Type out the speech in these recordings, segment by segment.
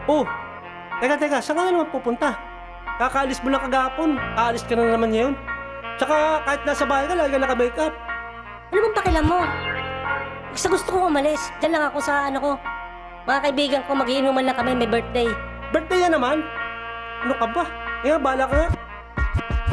Oh, teka, saan ka na naman pupunta? Kakaalis mo lang kagapon, aalis ka na naman ngayon. Tsaka kahit nasa bahay ka, lagi ka naka-makeup. Ano bang pakialam mo? Basta gusto kong umalis. Diyan lang ako sa mga kaibigan ko, mag-iinuman lang kami, may birthday. Birthday yan naman? Ano ka ba? Ngayon, bala ka nga.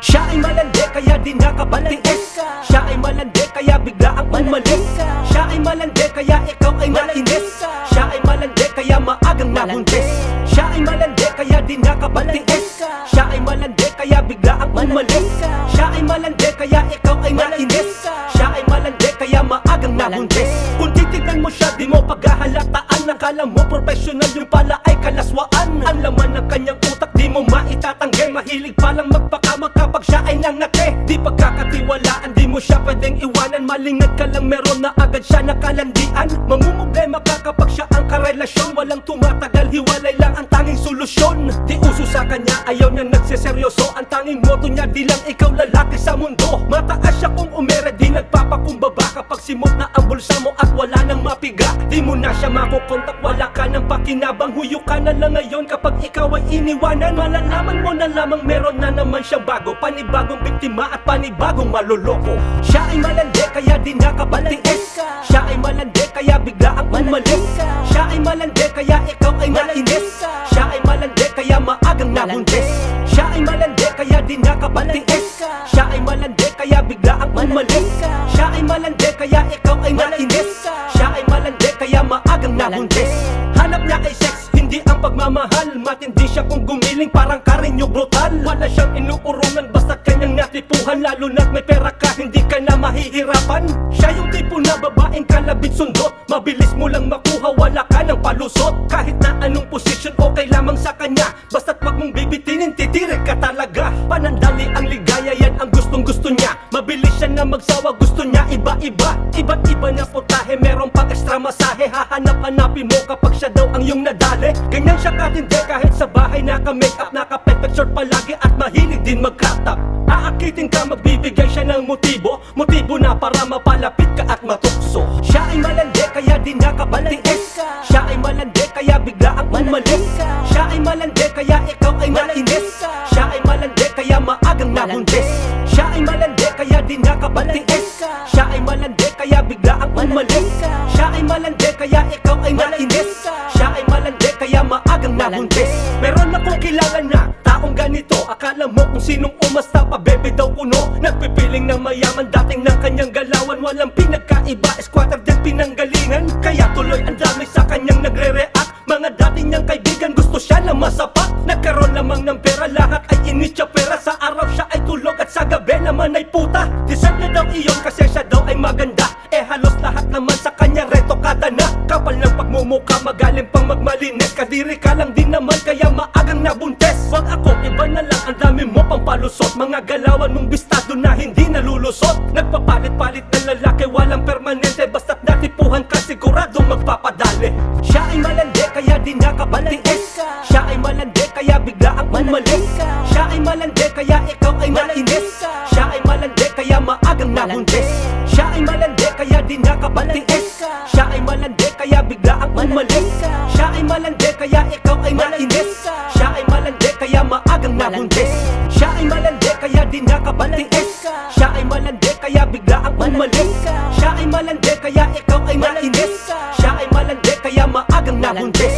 Siya ay malandi kaya di nakapatiis. Siya ay malandi kaya bigla ang umalis. Siya ay malandi kaya ikaw ay nainis. Siya ay malandi kaya maagang nabuntis. Siya ay malandi kaya di nakapatiis. Siya ay malandi kaya bigla ang umalis. Siya ay malandi kaya ikaw ay nainis. Siya ay malandi kaya maagang nabuntis. Kung titignan mo siya di mo paghahalataan. Nakala mo professional yung pala ay kalaswaan. Ang laman ng kanyang utak di mo maitatanggi. Mahilig palang magpakamak kapag siya ay nangate. Di pagkakatiwalaan, di mo siya pwedeng iwanan. Malingad ka lang meron na agad siya nakalandian. Mamumblema ka kapag siya ang karelasyon. Walang tumatagal, hiwalay lang ang tanging solusyon. Di uso sa kanya, ayaw niya nagseseryoso. Ang tanging moto niya, di lang ikaw lalaki sa mundo. Mataas siya kung umere, di nagpapakumbaba. Kapag simot na ang bulsa mo at wala nang mapiga, di mo na siya makukontak, wala ka ng pakinabang. Huyo ka na lang ngayon kapag ikaw ay iniwanan. Malalaman mo na lamang meron na naman siyang bago. Panibagong biktima at panibagong maluloko. Siya ay malandi kaya di nakapatiis. Siya ay malandi kaya bigla ang umalis. Siya ay malandi kaya ikaw ay nainis. Siya ay malandi kaya maagang nabuntis. Siya ay malandi kaya di nakapatiis. Siya ay malandi kaya bigla ang umalis. Siya ay malandi kaya ikaw ay nainis. Siya ay malandi kaya maagang nabuntis. Hanap niya ay sex, hindi ang pagmamahal. Matindi siya kung gumiling parang Carreño brutal. Wala siyang inuurungan basta kanyang natipuhan. Lalo na't may pera ka, hindi ka na mahihirapan. Siya yung tipo na babaeng kalabit sundot. Mabilis mo lang makuha, wala ka ng palusot. Kahit na anong posisyon, okay lamang sa kanya. Basta't wag mong bibitinin, titirik ka talaga. Panandali ang ligaya, yan ang gustong gusto niya. Mabilis siya na magsawa, gusto niya iba-iba. Iba't iba na putahe, meron pang extra masahe. Hahanap-hanapin mo kapag siya daw ang iyong nadali. Ganyan siya katindi kahit sa bahay naka-makeup. Naka-perfect short palagi at mahilig din mag-crop top. Aakitin ka, magbibigay siya ng motibo. Motibo na para mapalapit ka at matukso. Siya ay malandi kaya di nakapatiis. Siya ay malandi kaya bigla ang umalis. Siya ay malandi kaya ikaw ay nainis. Siya ay malandi kaya maagang nabuntis. Siya ay malandi kaya di nakapatiis. Siya ay malandi kaya bigla ang umalis. Siya ay malandi kaya ikaw ay nainis. Siya ay malandi kaya maagang nabuntis. Meron akong kilala na taong ganito. Akala mo kung sinong umasta pa, bebe daw puno. Nagpipiling ng mayaman, dating ng kanyang galawan. Walang pinagkaiba, squatter din pinanggalingan. Kaya tuloy ang dami sa kanyang nagre-react. Mga dating niyang kaibigan gusto siya na masapak. Nagkaroon lamang ng pera, lahat ay initya pera. Sa araw siya ay tulog at sa gabi naman ay puta. Deserve na daw iyon kasi siya daw ay maganda. Eh halos lahat naman sa kanya reto kada na. Kapal ng pagmumukha, magaling pang magmalinis. Kadiri ka lang din naman kaya maagang nabuntes. Wag ako, iba na lang, ang dami mo pang palusot. Mga galawan mong bistado na hindi nalulusot. Nagpapalit-palit ng lalaki, walang permanente. Basta't natipuhan ka, siguradong magpapadali. Siya ay malandi kaya di nakapatiis. Siya ay malandi kaya bigla ang umalis. Siya ay malandi kaya ikaw ay nainis. Siya ay malandi kaya maagang nabuntis. Siya ay malandi kaya di nakapatiis. Siya ay malandi kaya bigla ang umalis. Siya ay malandi kaya ikaw ay nainis. Siya ay malandi kaya maagang nabuntis. Siya ay malandi kaya di nakapatiis. Siya ay malandi kaya bigla ang umalis. Siya ay malandi kaya ikaw ay nainis. Siya ay malandi kaya maagang nabuntis.